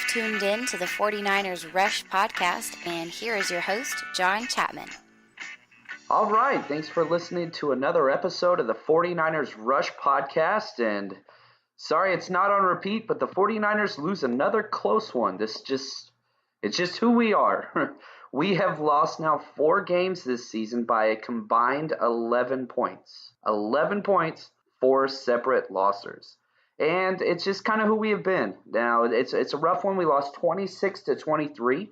You've tuned in to the 49ers Rush podcast, and here is your host, John Chapman. All right, thanks for listening to another episode of the 49ers Rush podcast, and sorry it's not on repeat, but the 49ers lose another close one. It's just who we are. We have lost now 4 games this season by a combined 11 points. 11 points, 4 separate losses. And it's just kind of who we have been. Now, it's a rough one. We lost 26-23.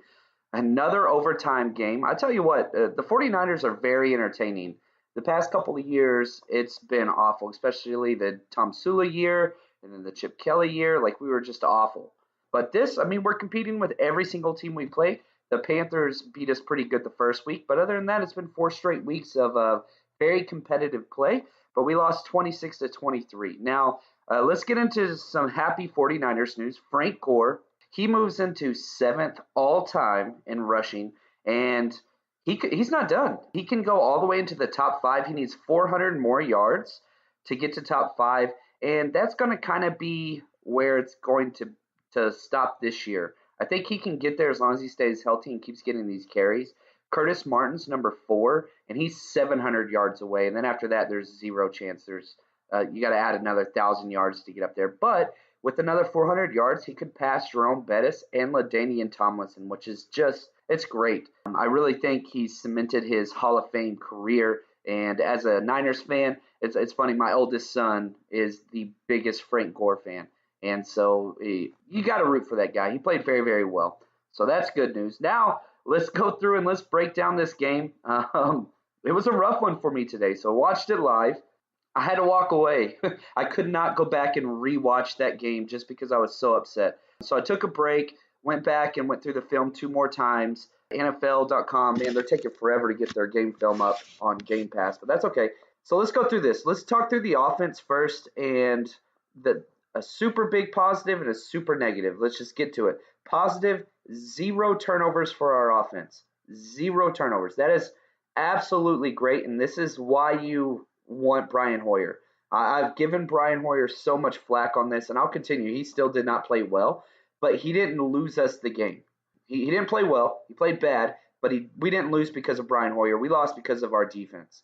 Another overtime game. I tell you what, the 49ers are very entertaining. The past couple of years, it's been awful, especially the Tom Sula year and then the Chip Kelly year. Like, we were just awful. But this, we're competing with every single team we play. The Panthers beat us pretty good the first week. But other than that, it's been 4 straight weeks of very competitive play. But we lost 26-23. Now, let's get into some happy 49ers news. Frank Gore, he moves into 7th all-time in rushing, and he's not done. He can go all the way into the top 5. He needs 400 more yards to get to top 5, and that's going to kind of be where it's going to stop this year. I think he can get there as long as he stays healthy and keeps getting these carries. Curtis Martin's number 4, and he's 700 yards away, and then after that, there's zero chance. You got to add another 1,000 yards to get up there, but with another 400 yards, he could pass Jerome Bettis and LaDainian Tomlinson, which is it's great. I really think he's cemented his Hall of Fame career, and as a Niners fan, it's funny, my oldest son is the biggest Frank Gore fan, and so you got to root for that guy. He played very, very well, so that's good news. Now, let's go through and let's break down this game. It was a rough one for me today, so I watched it live. I had to walk away. I could not go back and rewatch that game just because I was so upset. So I took a break, went back and went through the film 2 more times. NFL.com, man, they're taking forever to get their game film up on Game Pass, but that's okay. So let's go through this. Let's talk through the offense first, and a super big positive and a super negative. Let's just get to it. Positive, 0 turnovers for our offense. 0 turnovers. That is absolutely great, and this is why you want Brian Hoyer. I've given Brian Hoyer so much flack on this, and I'll continue. He still did not play well, but he didn't lose us the game. He didn't play well. He played bad, but we didn't lose because of Brian Hoyer. We lost because of our defense.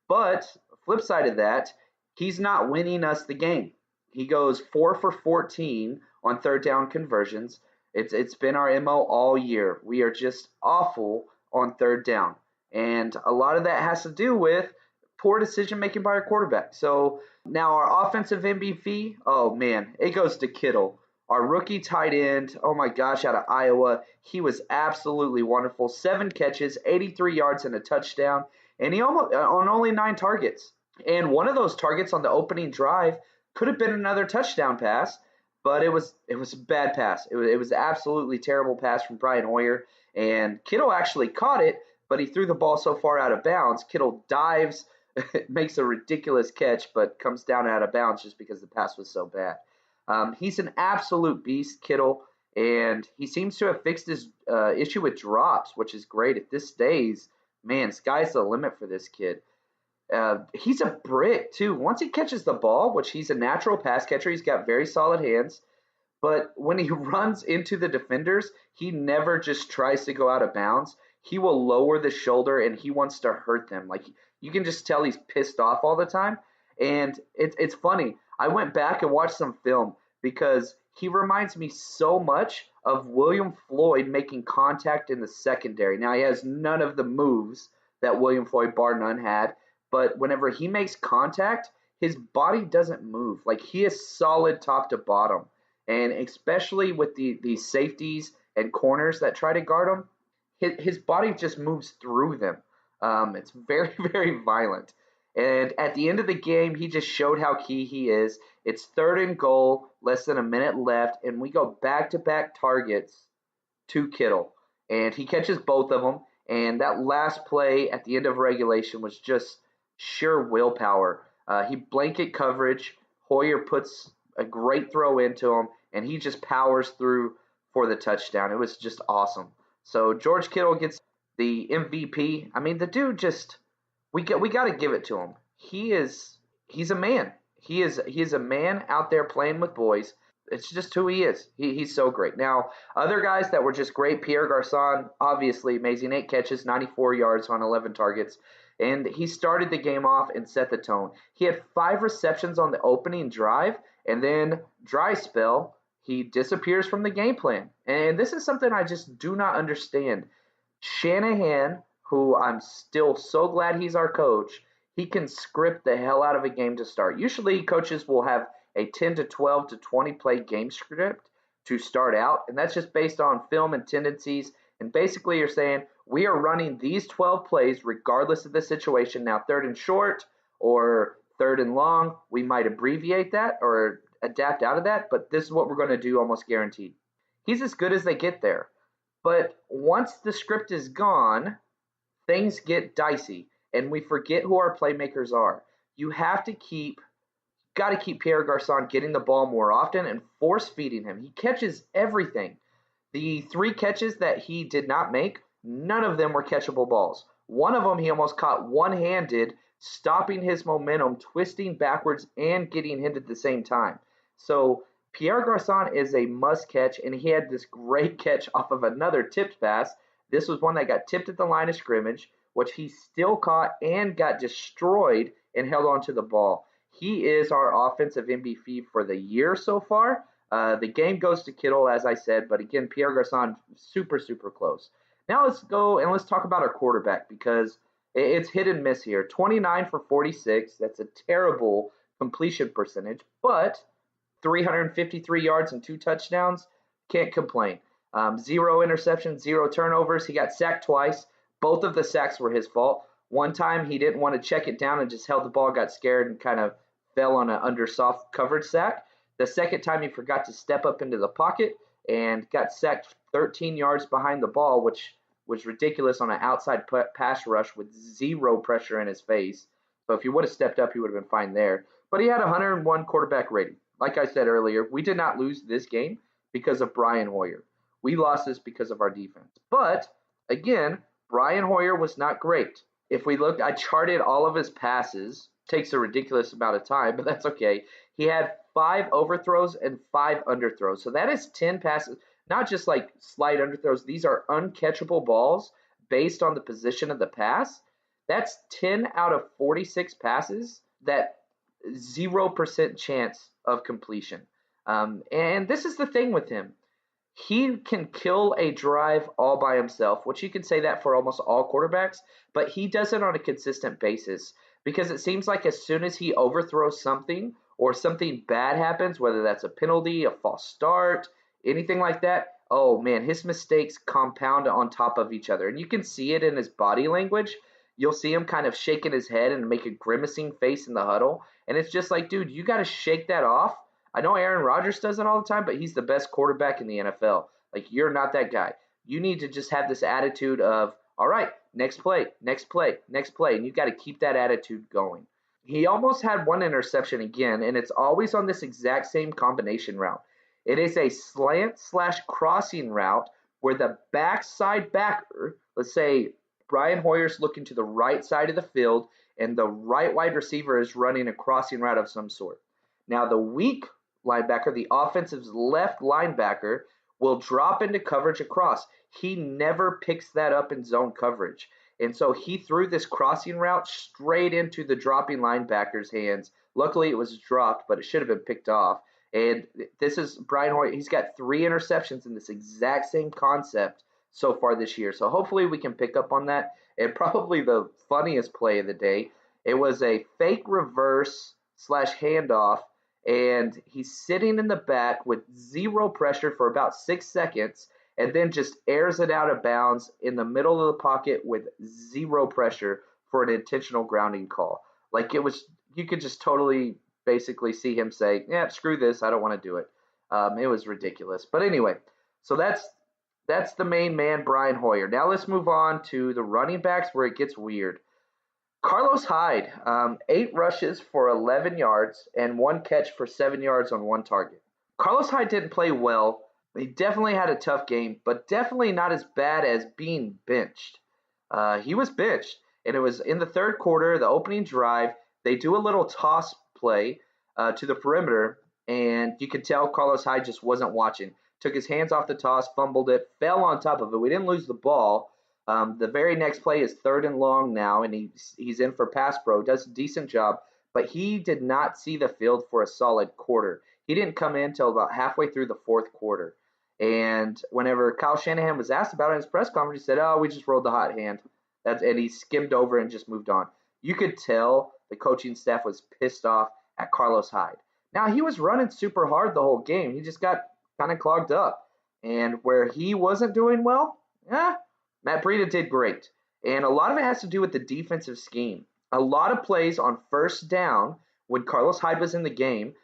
But flip side of that, he's not winning us the game. He goes 4 for 14 on third down conversions. It's been our MO all year. We are just awful on third down, and a lot of that has to do with poor decision-making by our quarterback. So now our offensive MVP, oh man, it goes to Kittle. Our rookie tight end, oh my gosh, out of Iowa, he was absolutely wonderful. 7 catches, 83 yards and a touchdown, and he almost on only 9 targets. And one of those targets on the opening drive could have been another touchdown pass, but it was a bad pass. It was absolutely terrible pass from Brian Hoyer, and Kittle actually caught it, but he threw the ball so far out of bounds. Kittle dives, makes a ridiculous catch, but comes down out of bounds just because the pass was so bad. He's an absolute beast, Kittle, and he seems to have fixed his issue with drops, which is great. If this stays, man, sky's the limit for this kid. He's a brick, too. Once he catches the ball, which he's a natural pass catcher, he's got very solid hands, but when he runs into the defenders, he never just tries to go out of bounds. He will lower the shoulder, and he wants to hurt them. Like, you can just tell he's pissed off all the time. And it's funny. I went back and watched some film because he reminds me so much of William Floyd making contact in the secondary. Now, he has none of the moves that William Floyd bar none had. But whenever he makes contact, his body doesn't move. Like, he is solid top to bottom. And especially with the safeties and corners that try to guard him, his body just moves through them. It's very, very violent. And at the end of the game, he just showed how key he is. It's 3rd and goal, less than a minute left, and we go back-to-back targets to Kittle. And he catches both of them. And that last play at the end of regulation was just sheer willpower. He blanket coverage. Hoyer puts a great throw into him, and he just powers through for the touchdown. It was just awesome. So George Kittle gets the MVP. The dude just we got to give it to him. He's a man. He is a man out there playing with boys. It's just who he is. He's so great. Now, other guys that were just great, Pierre Garcon, obviously amazing, 8 catches, 94 yards on 11 targets. And he started the game off and set the tone. He had 5 receptions on the opening drive, and then dry spell, he disappears from the game plan. And this is something I just do not understand. Shanahan, who I'm still so glad he's our coach, he can script the hell out of a game to start. Usually coaches will have a 10 to 12 to 20 play game script to start out, and that's just based on film and tendencies. And basically you're saying, we are running these 12 plays regardless of the situation. Now, 3rd and short or 3rd and long, we might abbreviate that or adapt out of that, but this is what we're going to do almost guaranteed. He's as good as they get there. But once the script is gone, things get dicey, and we forget who our playmakers are. You have to got to keep Pierre Garcon getting the ball more often and force feeding him. He catches everything. The 3 catches that he did not make, none of them were catchable balls. One of them he almost caught one-handed, stopping his momentum, twisting backwards, and getting hit at the same time. So Pierre Garcon is a must catch, and he had this great catch off of another tipped pass. This was one that got tipped at the line of scrimmage, which he still caught and got destroyed and held onto the ball. He is our offensive MVP for the year so far. The game goes to Kittle, as I said, but again, Pierre Garcon, super, super close. Now let's go and let's talk about our quarterback because it's hit and miss here. 29 for 46, that's a terrible completion percentage, but 353 yards and 2 touchdowns, can't complain. 0 interceptions, 0 turnovers. He got sacked twice. Both of the sacks were his fault. One time he didn't want to check it down and just held the ball, got scared, and kind of fell on an under soft coverage sack. The second time he forgot to step up into the pocket and got sacked 13 yards behind the ball, which was ridiculous on an outside pass rush with 0 pressure in his face. So if he would have stepped up, he would have been fine there. But he had 101 quarterback rating. Like I said earlier, we did not lose this game because of Brian Hoyer. We lost this because of our defense. But, again, Brian Hoyer was not great. If we looked, I charted all of his passes. Takes a ridiculous amount of time, but that's okay. He had 5 overthrows and 5 underthrows. So that is 10 passes, not just like slight underthrows. These are uncatchable balls based on the position of the pass. That's 10 out of 46 passes that 0% chance of completion. And this is the thing with him. He can kill a drive all by himself, which you can say that for almost all quarterbacks, but he does it on a consistent basis because it seems like as soon as he overthrows something or something bad happens, whether that's a penalty, a false start, anything like that, oh man, his mistakes compound on top of each other. And you can see it in his body language. You'll see him kind of shaking his head and make a grimacing face in the huddle. And it's just like, dude, you got to shake that off. I know Aaron Rodgers does it all the time, but he's the best quarterback in the NFL. Like, you're not that guy. You need to just have this attitude of, all right, next play, next play, next play. And you got to keep that attitude going. He almost had 1 interception again, and it's always on this exact same combination route. It is a slant/crossing route where the backside backer, let's say Brian Hoyer's looking to the right side of the field, and the right wide receiver is running a crossing route of some sort. Now, the weak linebacker, the offensive's left linebacker, will drop into coverage across. He never picks that up in zone coverage. And so he threw this crossing route straight into the dropping linebacker's hands. Luckily, it was dropped, but it should have been picked off. And this is Brian Hoyer. He's got 3 interceptions in this exact same concept so far this year. So hopefully we can pick up on that. And probably the funniest play of the day, it was a fake reverse/handoff, and he's sitting in the back with 0 pressure for about 6 seconds, and then just airs it out of bounds in the middle of the pocket with 0 pressure for an intentional grounding call. Like, it was, you could just totally basically see him say, yeah, screw this, I don't want to do it. It was ridiculous. But anyway, so that's the main man, Brian Hoyer. Now let's move on to the running backs where it gets weird. Carlos Hyde, 8 rushes for 11 yards and 1 catch for 7 yards on 1 target. Carlos Hyde didn't play well. He definitely had a tough game, but definitely not as bad as being benched. He was benched, and it was in the 3rd quarter, the opening drive. They do a little toss play to the perimeter, and you could tell Carlos Hyde just wasn't watching. Took his hands off the toss, fumbled it, fell on top of it. We didn't lose the ball. The very next play is 3rd and long now, and he's in for pass pro. Does a decent job, but he did not see the field for a solid quarter. He didn't come in until about halfway through the 4th quarter. And whenever Kyle Shanahan was asked about it in his press conference, he said, "Oh, we just rolled the hot hand." And he skimmed over and just moved on. You could tell the coaching staff was pissed off at Carlos Hyde. Now, he was running super hard the whole game. He just got kind of clogged up. And where he wasn't doing well, Matt Breida did great. And a lot of it has to do with the defensive scheme. A lot of plays on 1st down, when Carlos Hyde was in the game,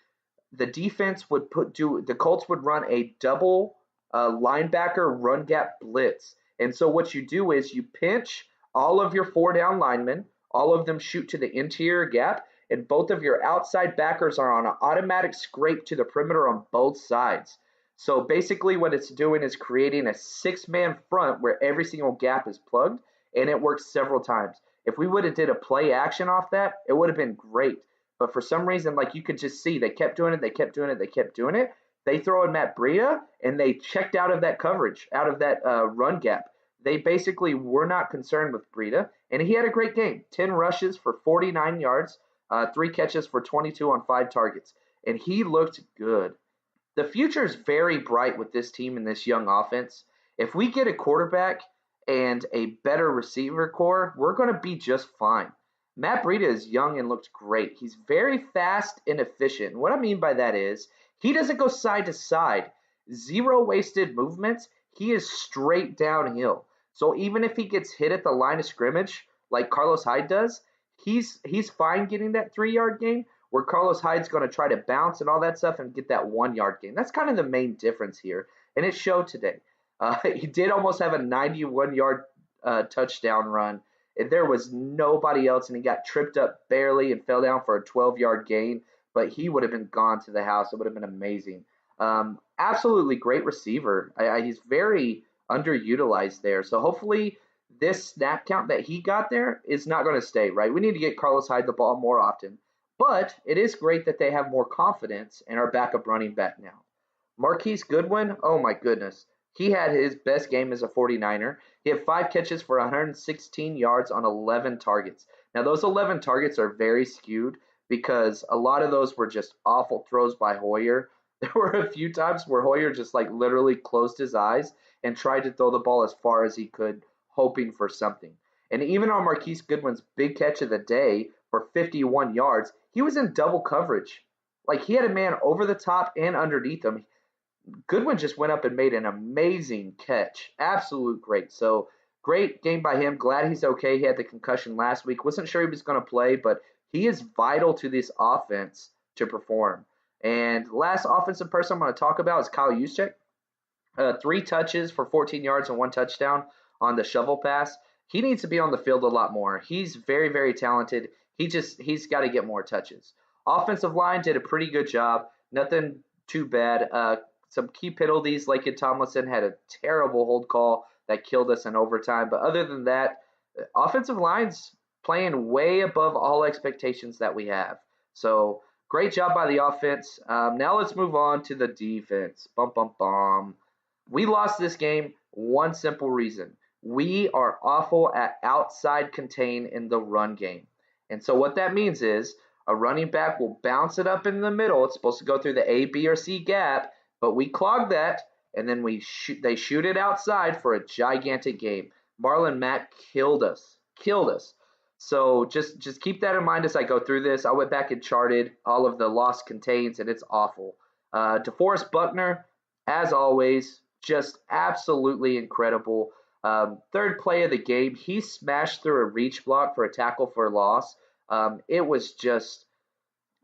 the defense would the Colts would run a double linebacker run gap blitz. And so what you do is you pinch all of your 4 down linemen, all of them shoot to the interior gap, and both of your outside backers are on an automatic scrape to the perimeter on both sides. So basically what it's doing is creating a 6-man front where every single gap is plugged, and it works several times. If we would have did a play action off that, it would have been great. But for some reason, like you could just see, they kept doing it. They throw in Matt Breida, and they checked out of that coverage, out of that run gap. They basically were not concerned with Breida, and he had a great game. 10 rushes for 49 yards, 3 catches for 22 on 5 targets, and he looked good. The future is very bright with this team and this young offense. If we get a quarterback and a better receiver core, we're going to be just fine. Matt Breida is young and looked great. He's very fast and efficient. And what I mean by that is he doesn't go side to side. 0 wasted movements. He is straight downhill. So even if he gets hit at the line of scrimmage like Carlos Hyde does, he's fine getting that 3-yard gain, where Carlos Hyde's going to try to bounce and all that stuff and get that 1-yard gain. That's kind of the main difference here, and it showed today. He did almost have a 91-yard touchdown run, and there was nobody else, and he got tripped up barely and fell down for a 12-yard gain, but he would have been gone to the house. It would have been amazing. Absolutely great receiver. He's very underutilized there, so hopefully this snap count that he got there is not going to stay, right? We need to get Carlos Hyde the ball more often. But it is great that they have more confidence in our backup running back now. Marques Goodwin, oh my goodness. He had his best game as a 49er. He had 5 catches for 116 yards on 11 targets. Now, those 11 targets are very skewed because a lot of those were just awful throws by Hoyer. There were a few times where Hoyer just like literally closed his eyes and tried to throw the ball as far as he could, hoping for something. And even on Marques Goodwin's big catch of the day for 51 yards, he was in double coverage. Like, he had a man over the top and underneath him. Goodwin just went up and made an amazing catch. Absolute great. So, great game by him. Glad he's okay. He had the concussion last week. Wasn't sure he was going to play, but he is vital to this offense to perform. And last offensive person I'm going to talk about is Kyle Juszczyk. 3 touches for 14 yards and 1 touchdown on the shovel pass. He needs to be on the field a lot more. He's very, very talented. He's got to get more touches. Offensive line did a pretty good job. Nothing too bad. Some key penalties. Laken Tomlinson had a terrible hold call that killed us in overtime. But other than that, offensive line's playing way above all expectations that we have. So great job by the offense. Now let's move on to the defense. We lost this game one simple reason. We are awful at outside contain in the run game. And so what that means is a running back will bounce it up in the middle. It's supposed to go through the A, B, or C gap, but we clog that, and then they shoot it outside for a gigantic game. Marlon Mack killed us. So just keep that in mind as I go through this. I went back and charted all of the lost contains, and it's awful. DeForest Buckner, as always, just absolutely incredible. 3rd play of the game, he smashed through a reach block for a tackle for loss. It was just,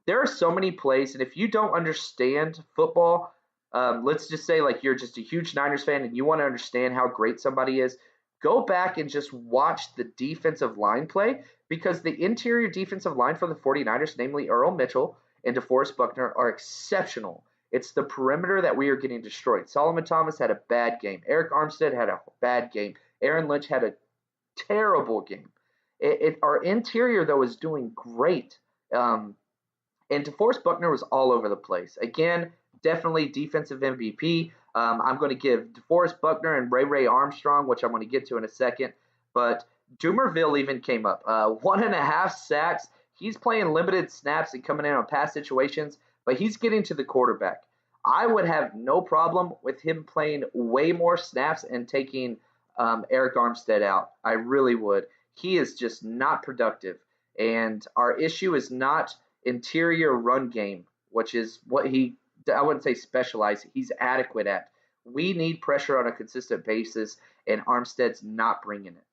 there are so many plays, and if you don't understand football, let's just say like you're just a huge Niners fan and you want to understand how great somebody is, go back and just watch the defensive line play, because the interior defensive line for the 49ers, namely Earl Mitchell and DeForest Buckner, are exceptional. It's the perimeter that we are getting destroyed. Solomon Thomas had a bad game. Eric Armstead had a bad game. Aaron Lynch had a terrible game. Our interior, though, is doing great. And DeForest Buckner was all over the place. Again, definitely defensive MVP. I'm going to give DeForest Buckner and Ray Armstrong, which I'm going to get to in a second. But Dumerville even came up. 1.5 sacks. He's playing limited snaps and coming in on pass situations, but he's getting to the quarterback. I would have no problem with him playing way more snaps and taking Arik Armstead out. I really would. He is just not productive. And our issue is not interior run game, which is what I wouldn't say specialized, he's adequate at. We need pressure on a consistent basis, and Armstead's not bringing it.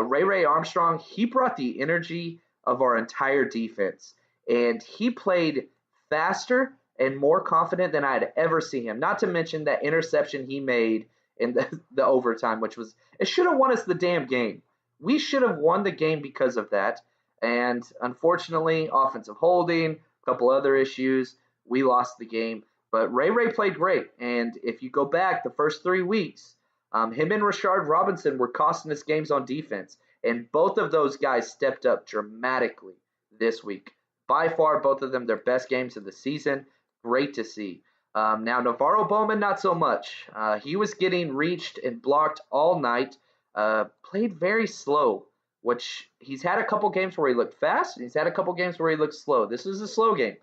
Ray Armstrong, he brought the energy of our entire defense, and he played faster and more confident than I had ever seen him. Not to mention that interception he made in the overtime, which was, it should have won us the damn game. We should have won the game because of that. And unfortunately, offensive holding, a couple other issues, we lost the game. But Ray played great. And if you go back the first 3 weeks, him and Rashard Robinson were costing us games on defense. And both of those guys stepped up dramatically this week. By far, both of them their best games of the season. Great to see. Now, Navarro Bowman, not so much. He was getting reached and blocked all night. Played very slow, which he's had a couple games where he looked fast. And he's had a couple games where he looked slow. This is a slow game.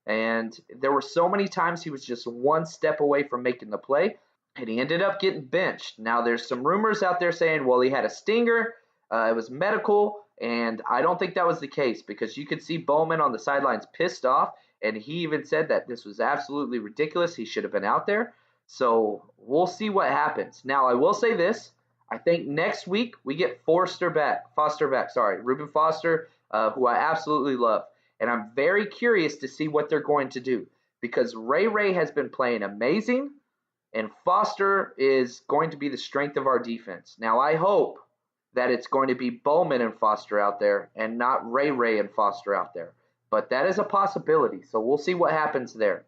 And there were so many times he was just one step away from making the play, and he ended up getting benched. Now, there's some rumors out there saying, well, he had a stinger, it was medical, and I don't think that was the case because you could see Bowman on the sidelines pissed off, and he even said that this was absolutely ridiculous. He should have been out there. So we'll see what happens. Now, I will say this. I think next week we get Foster back, Reuben Foster, who I absolutely love. And I'm very curious to see what they're going to do because Ray has been playing amazing, and Foster is going to be the strength of our defense. Now, I hope that it's going to be Bowman and Foster out there and not Ray and Foster out there. But that is a possibility, so we'll see what happens there.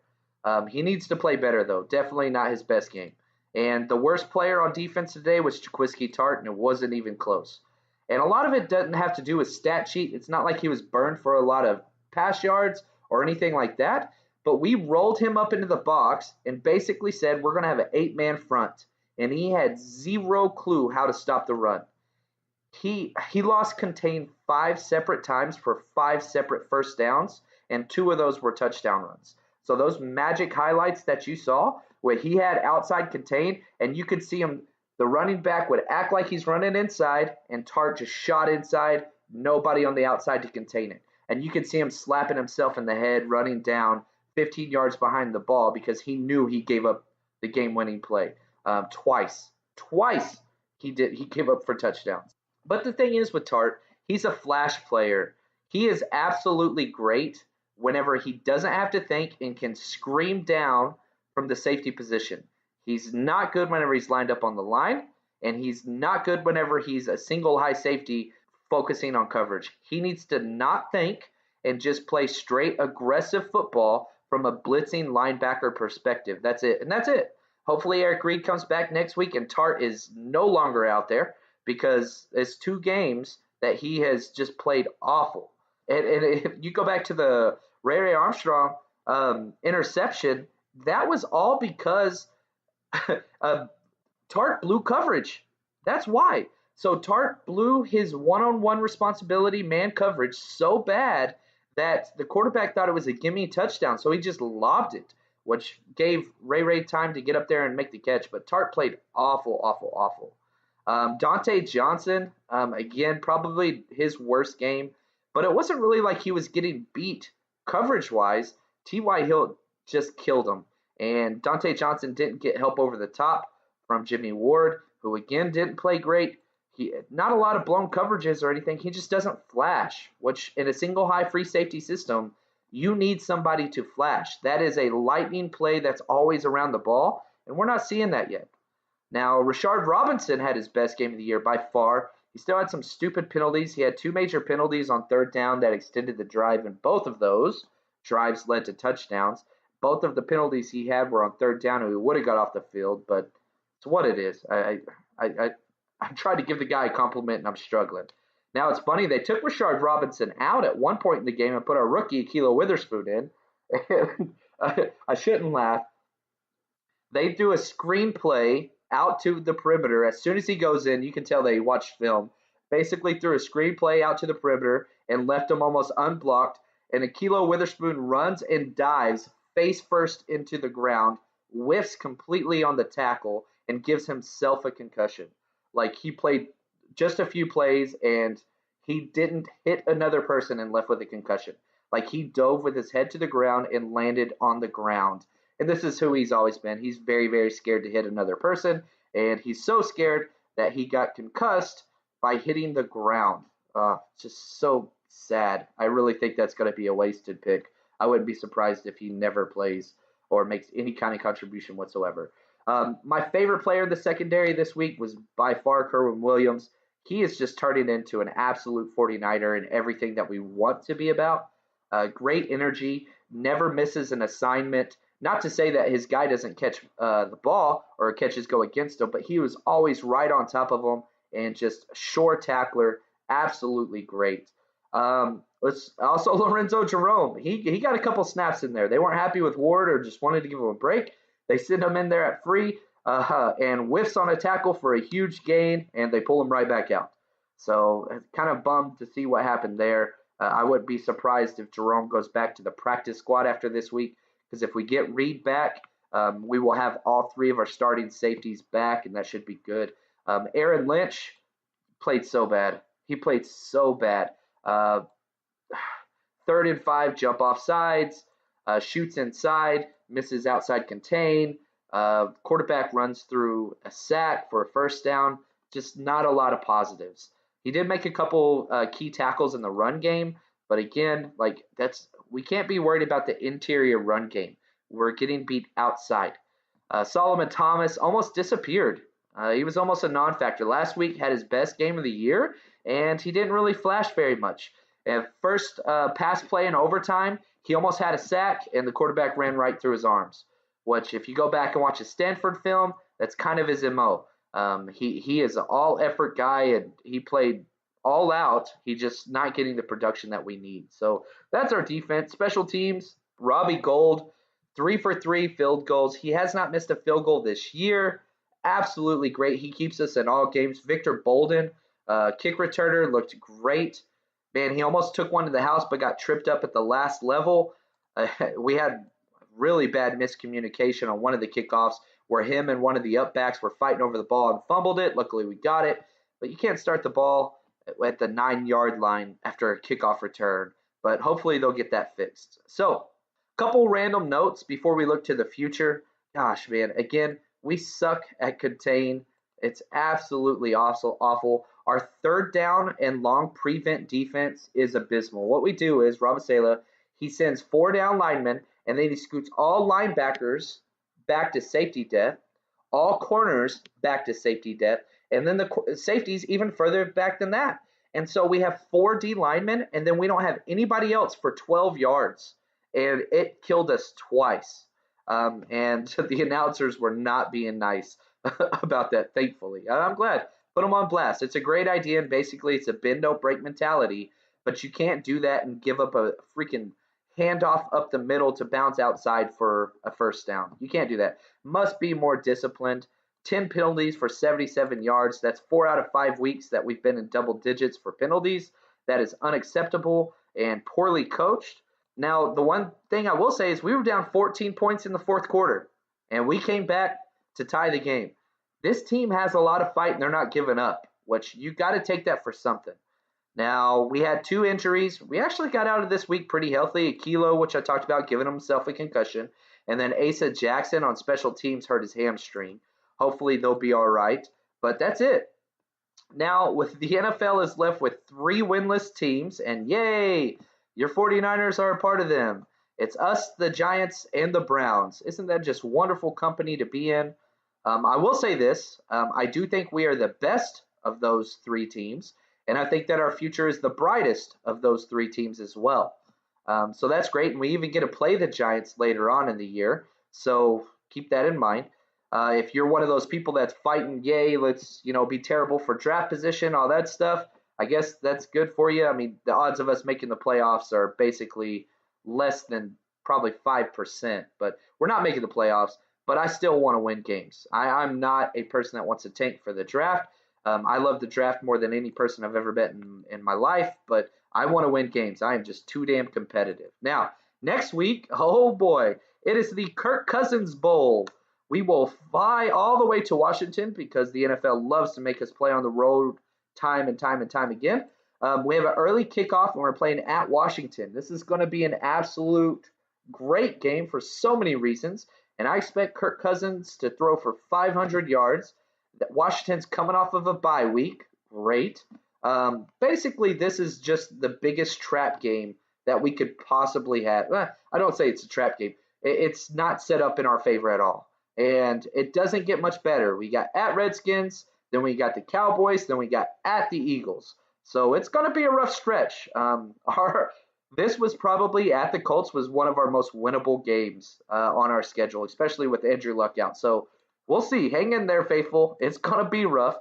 He needs to play better, though. Definitely not his best game. And the worst player on defense today was Jaquiski Tartt, and it wasn't even close. And a lot of it doesn't have to do with stat sheet. It's not like he was burned for a lot of pass yards or anything like that, but we rolled him up into the box and basically said we're going to have an 8-man front, and he had zero clue how to stop the run. He lost contain 5 separate times for 5 separate first downs, and 2 of those were touchdown runs. So those magic highlights that you saw where he had outside contain, and you could see him, the running back would act like he's running inside, and Tartt just shot inside, nobody on the outside to contain it. And you could see him slapping himself in the head, running down 15 yards behind the ball because he knew he gave up the game-winning play. Twice he gave up for touchdowns. But the thing is with Tartt, he's a flash player. He is absolutely great whenever he doesn't have to think and can scream down from the safety position. He's not good whenever he's lined up on the line, and he's not good whenever he's a single high safety focusing on coverage. He needs to not think and just play straight aggressive football from a blitzing linebacker perspective. That's it. And that's it. Hopefully Eric Reed comes back next week and Tartt is no longer out there because it's 2 games that he has just played awful. And if you go back to the Ray Armstrong interception, that was all because Tartt blew coverage. That's why. So Tartt blew his one-on-one responsibility man coverage so bad that the quarterback thought it was a gimme touchdown, so he just lobbed it, which gave Ray time to get up there and make the catch. But Tartt played awful. Dante Johnson, again, probably his worst game, but it wasn't really like he was getting beat coverage-wise. T.Y. Hill just killed him, and Dante Johnson didn't get help over the top from Jimmy Ward, who again didn't play great. Not a lot of blown coverages or anything. He just doesn't flash, which in a single high free safety system, you need somebody to flash. That is a lightning play that's always around the ball, and we're not seeing that yet. Now, Rashard Robinson had his best game of the year by far. He still had some stupid penalties. He had 2 major penalties on 3rd down that extended the drive, and both of those drives led to touchdowns. Both of the penalties he had were on 3rd down, and he would have got off the field, but it's what it is. I tried to give the guy a compliment, and I'm struggling. Now, it's funny, they took Rashard Robinson out at one point in the game and put our rookie, Kilo Witherspoon, in. And I shouldn't laugh. They threw a screenplay out to the perimeter. As soon as he goes in, you can tell they watched film. Basically threw a screenplay out to the perimeter and left him almost unblocked. And Akilo Witherspoon runs and dives face first into the ground, whiffs completely on the tackle, and gives himself a concussion. Like, he played just a few plays and he didn't hit another person and left with a concussion. Like, he dove with his head to the ground and landed on the ground. And this is who he's always been. He's very, very scared to hit another person, and he's so scared that he got concussed by hitting the ground. Just so sad. I really think that's going to be a wasted pick. I wouldn't be surprised if he never plays or makes any kind of contribution whatsoever. My favorite player in the secondary this week was by far Kerwin Williams. He is just turning into an absolute 49er in everything that we want to be about. Great energy, never misses an assignment. Not to say that his guy doesn't catch the ball or catches go against him, but he was always right on top of him and just sure tackler, absolutely great. Let's also Lorenzo Jerome. He got a couple snaps in there. They weren't happy with Ward or just wanted to give him a break. They send him in there at free and whiffs on a tackle for a huge gain, and they pull him right back out. So kind of bummed to see what happened there. I wouldn't be surprised if Jerome goes back to the practice squad after this week, because if we get Reed back, we will have all three of our starting safeties back, and that should be good. Aaron Lynch played so bad. He played so bad. 3rd and 5, jump off sides, shoots inside, misses outside contain. Quarterback runs through a sack for a first down. Just not a lot of positives. He did make a couple key tackles in the run game, but again, we can't be worried about the interior run game. We're getting beat outside. Solomon Thomas almost disappeared. He was almost a non-factor. Last week had his best game of the year, and he didn't really flash very much. First pass play in overtime, he almost had a sack, and the quarterback ran right through his arms, which if you go back and watch his Stanford film, that's kind of his MO. He is an all-effort guy, and he played all out. He's just not getting the production that we need. So that's our defense. Special teams, Robbie Gould, 3 for 3 field goals. He has not missed a field goal this year. Absolutely great. He keeps us in all games. Victor Bolden, kick returner, looked great. Man, he almost took one to the house but got tripped up at the last level. We had really bad miscommunication on one of the kickoffs where him and one of the upbacks were fighting over the ball and fumbled it. Luckily, we got it. But you can't start the ball at the 9-yard line after a kickoff return. But hopefully they'll get that fixed. So, couple random notes before we look to the future. Gosh, man, again, we suck at contain. It's absolutely awful. Our 3rd down and long prevent defense is abysmal. What we do is, Robasela, he sends 4 down linemen, and then he scoots all linebackers back to safety depth, all corners back to safety depth, and then the safeties even further back than that. And so we have 4 D linemen, and then we don't have anybody else for 12 yards. And it killed us twice. And the announcers were not being nice about that, thankfully. I'm glad. Put them on blast. It's a great idea, and basically it's a bend, don't break mentality, but you can't do that and give up a freaking handoff up the middle to bounce outside for a first down. You can't do that. Must be more disciplined. 10 penalties for 77 yards. That's 4 out of 5 weeks that we've been in double digits for penalties. That is unacceptable and poorly coached. Now, the one thing I will say is we were down 14 points in the 4th quarter, and we came back to tie the game. This team has a lot of fight, and they're not giving up, which you got to take that for something. Now, we had 2 injuries. We actually got out of this week pretty healthy. Akilo, which I talked about, giving himself a concussion. And then Asa Jackson on special teams hurt his hamstring. Hopefully they'll be all right. But that's it. Now, with the NFL is left with 3 winless teams, and yay, your 49ers are a part of them. It's us, the Giants, and the Browns. Isn't that just wonderful company to be in? I will say this. I do think we are the best of those 3 teams, and I think that our future is the brightest of those 3 teams as well. So that's great, and we even get to play the Giants later on in the year, so keep that in mind. If you're one of those people that's fighting, yay, let's be terrible for draft position, all that stuff, I guess that's good for you. I mean, the odds of us making the playoffs are basically less than probably 5%, but we're not making the playoffs. But I still want to win games. I'm not a person that wants to tank for the draft. I love the draft more than any person I've ever met in my life, but I want to win games. I am just too damn competitive. Now, next week, oh boy, it is the Kirk Cousins Bowl. We will fly all the way to Washington because the NFL loves to make us play on the road time and time and time again. We have an early kickoff, and we're playing at Washington. This is going to be an absolute great game for so many reasons, and I expect Kirk Cousins to throw for 500 yards. Washington's coming off of a bye week. Great. Basically, this is just the biggest trap game that we could possibly have. I don't say it's a trap game. It's not set up in our favor at all. And it doesn't get much better. We got at Redskins, then we got the Cowboys, then we got at the Eagles. So it's going to be a rough stretch. This was probably at the Colts was one of our most winnable games on our schedule, especially with Andrew Luck out. So we'll see. Hang in there, faithful. It's going to be rough.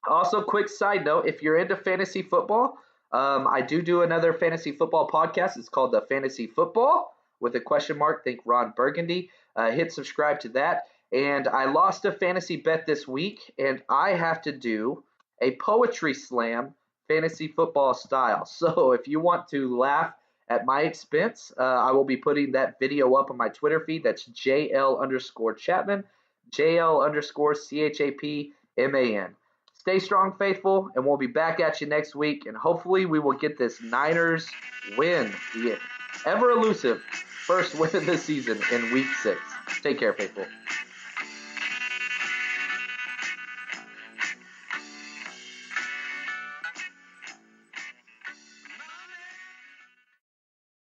Also, quick side note, if you're into fantasy football, I do another fantasy football podcast. It's called The Fantasy Football with a question mark. Think Ron Burgundy. Hit subscribe to that. And I lost a fantasy bet this week, and I have to do a poetry slam fantasy football style. So if you want to laugh at my expense, I will be putting that video up on my Twitter feed. That's JL_Chapman, JL_CHAPMAN. Stay strong, faithful, and we'll be back at you next week. And hopefully we will get this Niners win, the ever elusive first win of the season in Week 6. Take care, faithful.